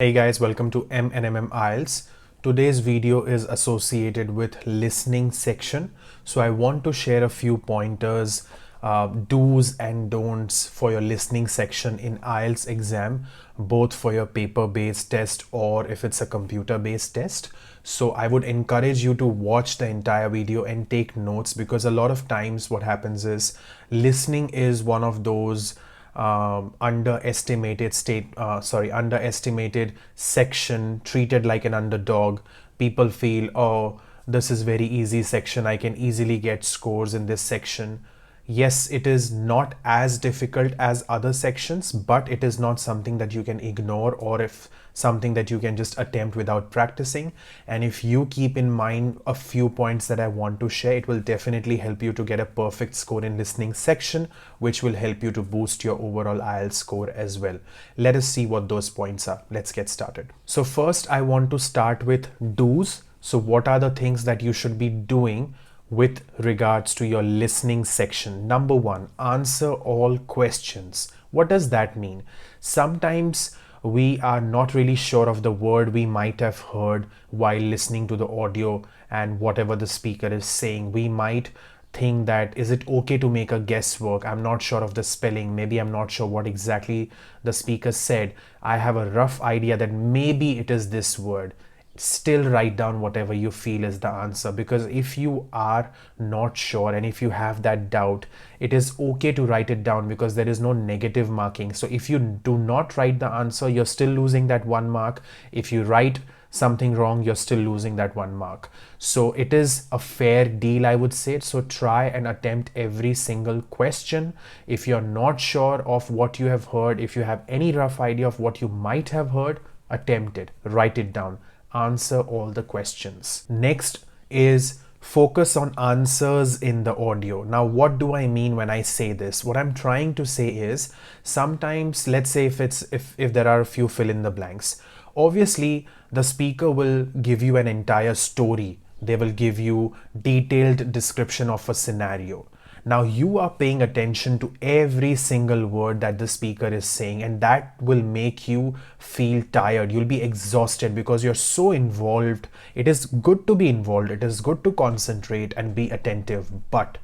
Hey guys, welcome to M&MM IELTS. Today's video is associated with listening section. So I want to share a few pointers, do's and don'ts for your listening section in IELTS exam, both for your paper-based test or if it's a computer-based test. So I would encourage you to watch the entire video and take notes, because a lot of times what happens is listening is one of those underestimated section, treated like an underdog. People feel, oh, this is very easy section, I can easily get scores in this section. Yes, it is not as difficult as other sections, but it is not something that you can ignore, or if something that you can just attempt without practicing. And if you keep in mind a few points that I want to share, it will definitely help you to get a perfect score in listening section, which will help you to boost your overall IELTS score as well. Let us see what those points are. Let's get started. So first, I want to start with do's. So what are the things that you should be doing with regards to your listening section? Number one, answer all questions. What does that mean? Sometimes we are not really sure of the word we might have heard while listening to the audio and whatever the speaker is saying. We might think that, is it okay to make a guesswork? I'm not sure of the spelling. Maybe I'm not sure what exactly the speaker said. I have a rough idea that maybe it is this word. Still write down whatever you feel is the answer, because if you are not sure and if you have that doubt, it is okay to write it down, because there is no negative marking. So if you do not write the answer, you're still losing that 1 mark. If you write something wrong, you're still losing that 1 mark. So it is a fair deal, I would say. So try and attempt every single question. If you're not sure of what you have heard, if you have any rough idea of what you might have heard, attempt it, write it down, answer all the questions. Next is focus on answers in the audio. Now, what do I mean when I say this? What I'm trying to say is, sometimes, let's say if there are a few fill in the blanks, obviously the speaker will give you an entire story. They will give you detailed description of a scenario. Now you are paying attention to every single word that the speaker is saying, and that will make you feel tired. You'll be exhausted because you're so involved. It is good to be involved. It is good to concentrate and be attentive, but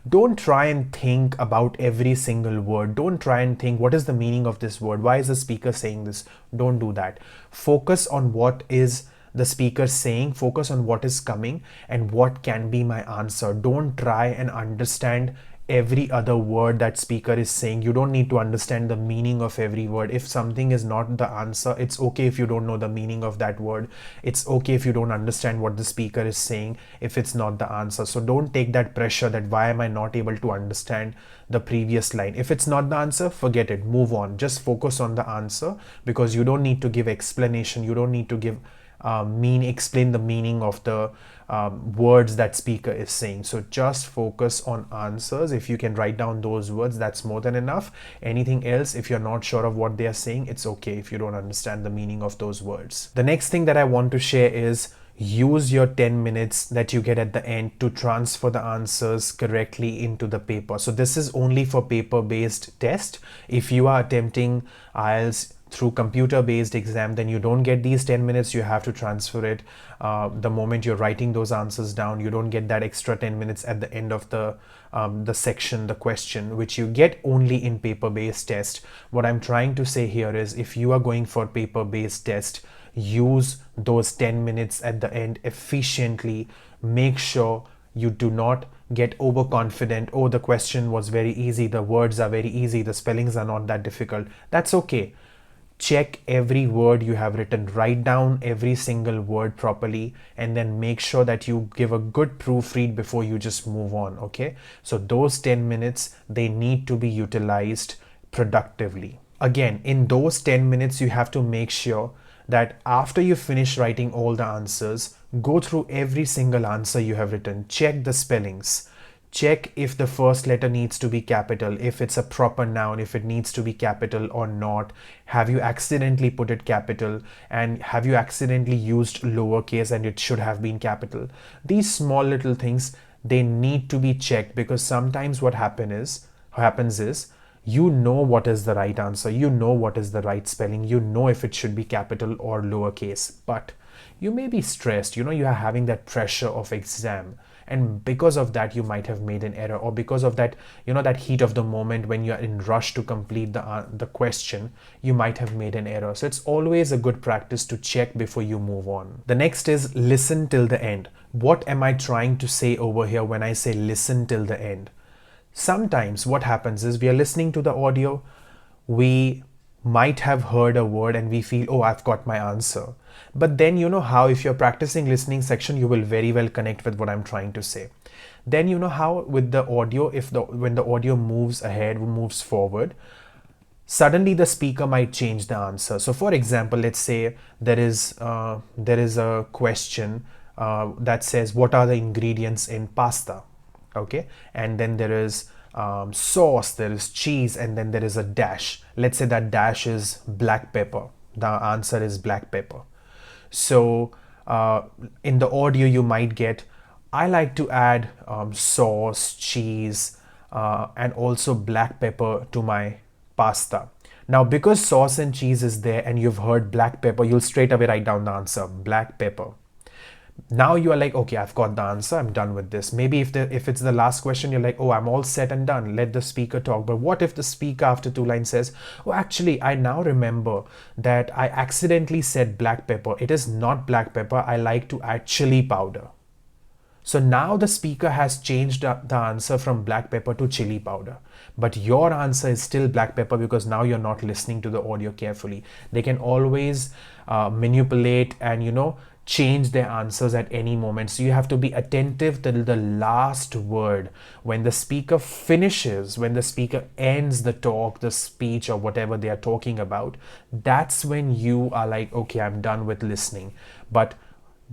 don't try and think about every single word. Don't try and think, what is the meaning of this word? Why is the speaker saying this? Don't do that. Focus on what is the speaker saying, focus on what is coming and what can be my answer. Don't try and understand every other word that speaker is saying. You don't need to understand the meaning of every word. If something is not the answer, it's okay if you don't know the meaning of that word. It's okay if you don't understand what the speaker is saying if it's not the answer. So don't take that pressure that why am I not able to understand the previous line. If it's not the answer, forget it, move on. Just focus on the answer, because you don't need to give explanation. You don't need to give explain the meaning of the words that speaker is saying. So just focus on answers. If you can write down those words, that's more than enough. Anything else, if you're not sure of what they are saying, it's okay if you don't understand the meaning of those words. The next thing that I want to share is, use your 10 minutes that you get at the end to transfer the answers correctly into the paper. So this is only for paper-based test. If you are attempting IELTS through computer-based exam, then you don't get these 10 minutes. You have to transfer it the moment you're writing those answers down. You don't get that extra 10 minutes at the end of the section, the question, which you get only in paper-based test. What I'm trying to say here is, if you are going for paper-based test, use those 10 minutes at the end efficiently. Make sure you do not get overconfident. Oh, the question was very easy, the words are very easy, the spellings are not that difficult. That's okay. Check every word you have written, write down every single word properly, and then make sure that you give a good proofread before you just move on. Okay, so those 10 minutes, they need to be utilized productively. Again, in those 10 minutes, you have to make sure that after you finish writing all the answers, go through every single answer you have written, check the spellings, check if the first letter needs to be capital, if it's a proper noun, if it needs to be capital or not. Have you accidentally put it capital, and have you accidentally used lowercase and it should have been capital? These small little things, they need to be checked, because sometimes what happens is You know what is the right answer, you know what is the right spelling, you know if it should be capital or lowercase, but you may be stressed, you are having that pressure of exam, and because of that you might have made an error, or because of that, that heat of the moment when you're in rush to complete the question, you might have made an error. So it's always a good practice to check before you move on. The next is listen till the end. What am I trying to say over here when I say listen till the end? Sometimes what happens is we are listening to the audio, we might have heard a word and we feel, oh, I've got my answer. But then you know how if you're practicing listening section, you will very well connect with what I'm trying to say. Then you know how with the audio, when the audio moves ahead, moves forward, suddenly the speaker might change the answer. So for example, let's say there is a question that says, what are the ingredients in pasta? Okay, and then there is sauce, there is cheese, and then there is a dash. Let's say that dash is black pepper. The answer is black pepper. So in the audio you might get, I like to add sauce, cheese, and also black pepper to my pasta. Now because sauce and cheese is there and you've heard black pepper, you'll straight away write down the answer, black pepper. Now you are like, okay, I've got the answer, I'm done with this. Maybe if it's the last question, you're like, oh, I'm all set and done, let the speaker talk. But what if the speaker after 2 lines says, oh, actually I now remember that I accidentally said black pepper, it is not black pepper, I like to add chili powder. So now the speaker has changed the answer from black pepper to chili powder. But your answer is still black pepper because now you're not listening to the audio carefully. They can always manipulate and change their answers at any moment. So you have to be attentive till the last word. When the speaker finishes, when the speaker ends the talk, the speech, or whatever they are talking about, that's when you are like, okay, I'm done with listening. But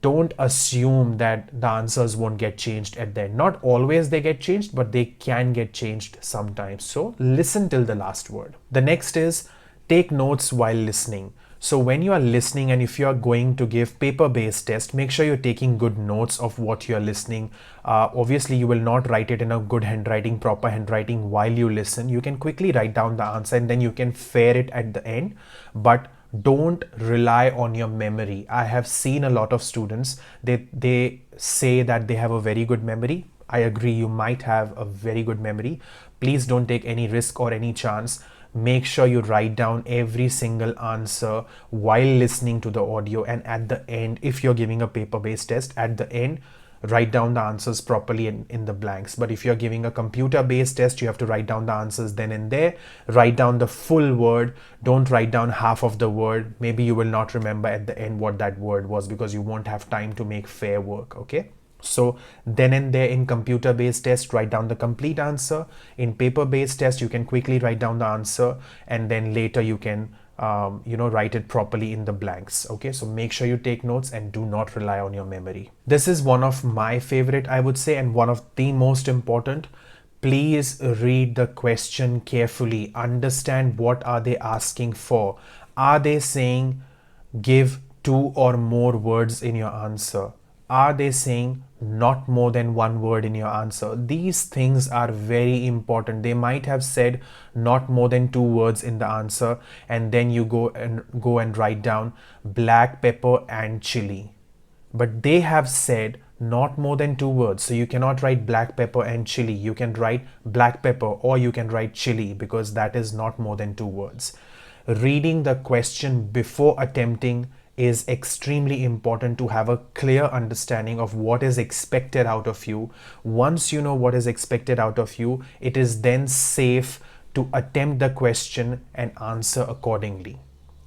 don't assume that the answers won't get changed at the end. Not always they get changed, but they can get changed sometimes. So listen till the last word. The next is take notes while listening. So when you are listening and if you are going to give paper-based test, make sure you're taking good notes of what you're listening. Obviously, you will not write it in a good handwriting, proper handwriting while you listen. You can quickly write down the answer and then you can fare it at the end. But don't rely on your memory. I have seen a lot of students, they say that they have a very good memory. I agree, you might have a very good memory. Please don't take any risk or any chance. Make sure you write down every single answer while listening to the audio, and at the end, if you're giving a paper-based test, at the end, write down the answers properly in the blanks. But if you're giving a computer-based test, you have to write down the answers then and there. Write down the full word. Don't write down half of the word. Maybe you will not remember at the end what that word was because you won't have time to make fair work, okay? So then and there in computer-based test, write down the complete answer. In paper-based test, you can quickly write down the answer and then later you can write it properly in the blanks. Okay, so make sure you take notes and do not rely on your memory. This is one of my favorite, I would say, and one of the most important. Please read the question carefully. Understand what are they asking for. Are they saying give 2 or more words in your answer? Are they saying not more than 1 word in your answer? These things are very important. They might have said not more than 2 words in the answer, and then you go and write down black pepper and chili. But they have said not more than 2 words. So you cannot write black pepper and chili. You can write black pepper or you can write chili because that is not more than 2 words. Reading the question before attempting is extremely important to have a clear understanding of what is expected out of you. Once you know what is expected out of you, it is then safe to attempt the question and answer accordingly.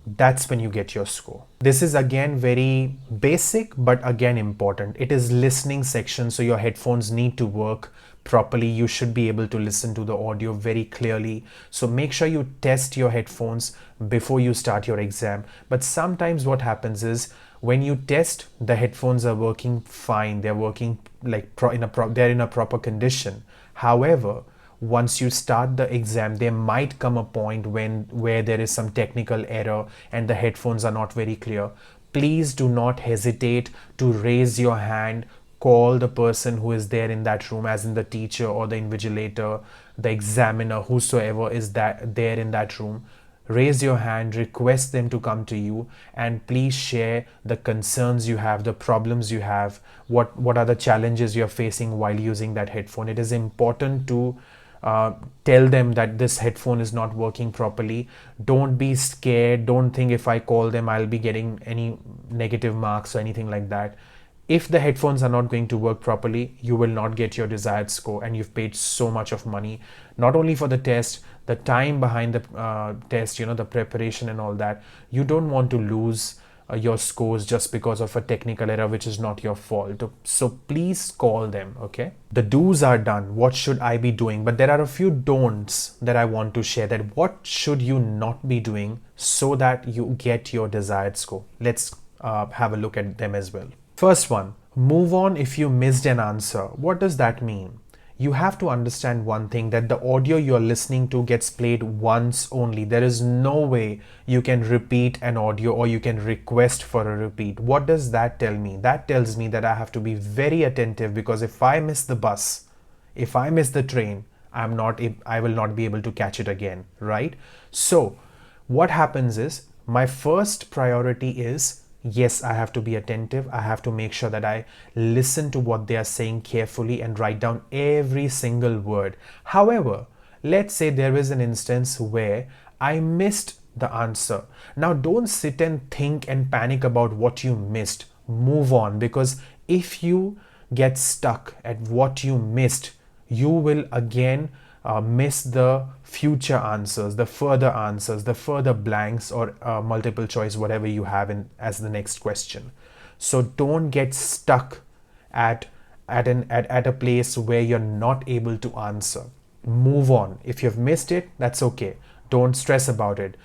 That's when you get your score. This is again very basic, but again important. It is listening section, so your headphones need to work properly. You should be able to listen to the audio very clearly. So make sure you test your headphones before you start your exam. But sometimes what happens is when you test, the headphones are working fine. They're working like they're in a proper condition. However, once you start the exam, there might come a point where there is some technical error and the headphones are not very clear. Please do not hesitate to raise your hand, call the person who is there in that room, as in the teacher or the invigilator, the examiner, whosoever is that there in that room. Raise your hand, request them to come to you, and please share the concerns you have, the problems you have, what are the challenges you're facing while using that headphone. It is important to tell them that this headphone is not working properly. Don't be scared. Don't think if I call them I'll be getting any negative marks or anything like that. If the headphones are not going to work properly, you will not get your desired score, and you've paid so much of money, not only for the test, the time behind the test, the preparation and all that. You don't want to lose your scores just because of a technical error which is not your fault. So please call them. Okay, the do's are done. What should I be doing? But there are a few don'ts that I want to share, that what should you not be doing so that you get your desired score. Let's have a look at them as well. First one, move on if you missed an answer. What does that mean? You have to understand one thing, that the audio you're listening to gets played once only. There is no way you can repeat an audio or you can request for a repeat. What does that tell me? That tells me that I have to be very attentive, because if I miss the bus, if I miss the train, I will not be able to catch it again, right? So what happens is, my first priority is, yes, I have to be attentive. I have to make sure that I listen to what they are saying carefully and write down every single word. However, let's say there is an instance where I missed the answer. Now, don't sit and think and panic about what you missed. Move on, because if you get stuck at what you missed, you will again miss the future answers, the further blanks, or multiple choice, whatever you have as the next question. So don't get stuck at a place where you're not able to answer. Move on. If you've missed it, that's okay. Don't stress about it.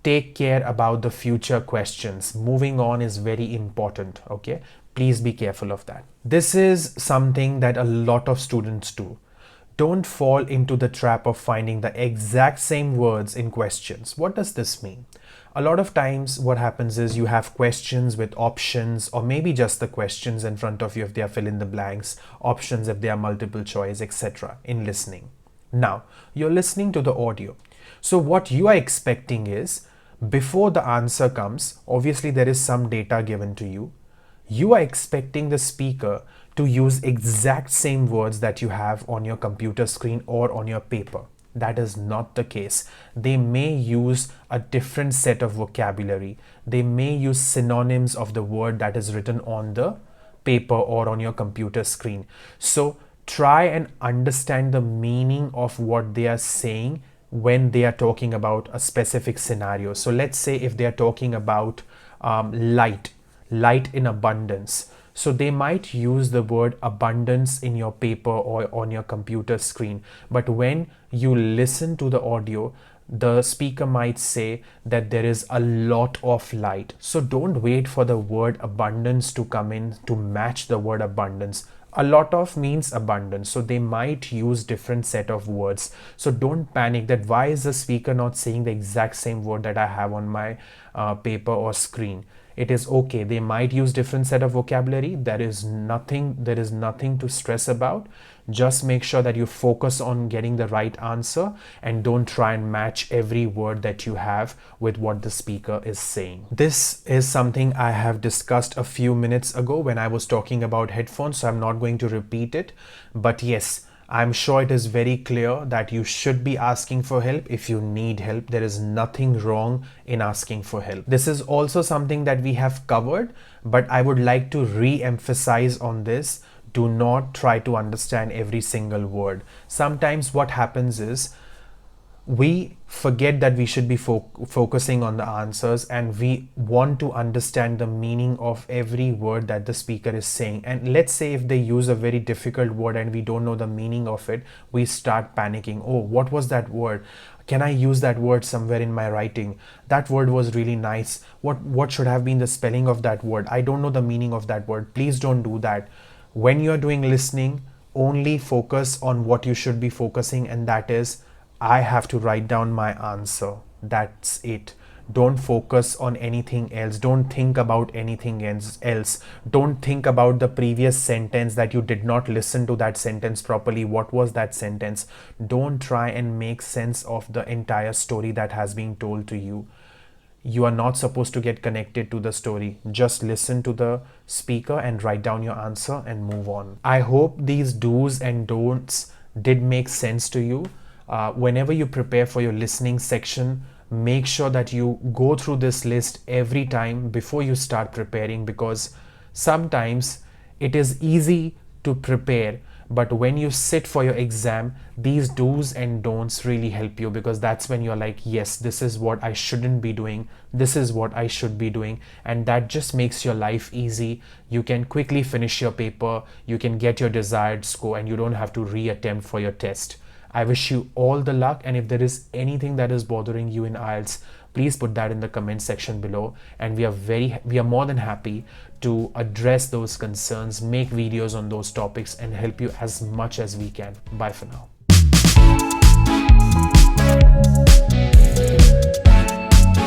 Take care about the future questions. Moving on is very important. Okay, please be careful of that. This is something that a lot of students do. Don't fall into the trap of finding the exact same words in questions. What does this mean? A lot of times what happens is, you have questions with options, or maybe just the questions in front of you if they are fill in the blanks, options if they are multiple choice, etc. in listening. Now, you're listening to the audio. So what you are expecting is, before the answer comes, obviously there is some data given to you. You are expecting the speaker to use exact same words that you have on your computer screen or on your paper. That is not the case. They may use a different set of vocabulary. They may use synonyms of the word that is written on the paper or on your computer screen. So try and understand the meaning of what they are saying when they are talking about a specific scenario. So let's say if they are talking about light in abundance. So they might use the word abundance in your paper or on your computer screen. But when you listen to the audio, the speaker might say that there is a lot of light. So don't wait for the word abundance to come in to match the word abundance. A lot of means abundance, so they might use different set of words. So don't panic that why is the speaker not saying the exact same word that I have on my paper or screen. It is okay. They might use different set of vocabulary. There is nothing to stress about. Just make sure that you focus on getting the right answer and don't try and match every word that you have with what the speaker is saying. This is something I have discussed a few minutes ago when I was talking about headphones, so I'm not going to repeat it. But yes, I'm sure it is very clear that you should be asking for help if you need help. There is nothing wrong in asking for help. This is also something that we have covered, but I would like to re-emphasize on this. Do not try to understand every single word. Sometimes what happens is we forget that we should be focusing on the answers, and we want to understand the meaning of every word that the speaker is saying. And let's say if they use a very difficult word and we don't know the meaning of it, we start panicking. Oh, what was that word? Can I use that word somewhere in my writing? That word was really nice. What should have been the spelling of that word? I don't know the meaning of that word. Please don't do that. When you're doing listening, only focus on what you should be focusing, and that is, I have to write down my answer. That's it. Don't focus on anything else. Don't think about anything else. Don't think about the previous sentence that you did not listen to that sentence properly. What was that sentence? Don't try and make sense of the entire story that has been told to you. You are not supposed to get connected to the story. Just listen to the speaker and write down your answer and move on. I hope these do's and don'ts did make sense to you. Whenever you prepare for your listening section, make sure that you go through this list every time before you start preparing, because sometimes it is easy to prepare, but when you sit for your exam, these do's and don'ts really help you, because that's when you're like, yes, this is what I shouldn't be doing, this is what I should be doing, and that just makes your life easy. You can quickly finish your paper, you can get your desired score, and you don't have to reattempt for your test. I wish you all the luck, and if there is anything that is bothering you in IELTS, please put that in the comment section below, and we are more than happy to address those concerns, make videos on those topics, and help you as much as we can. Bye for now.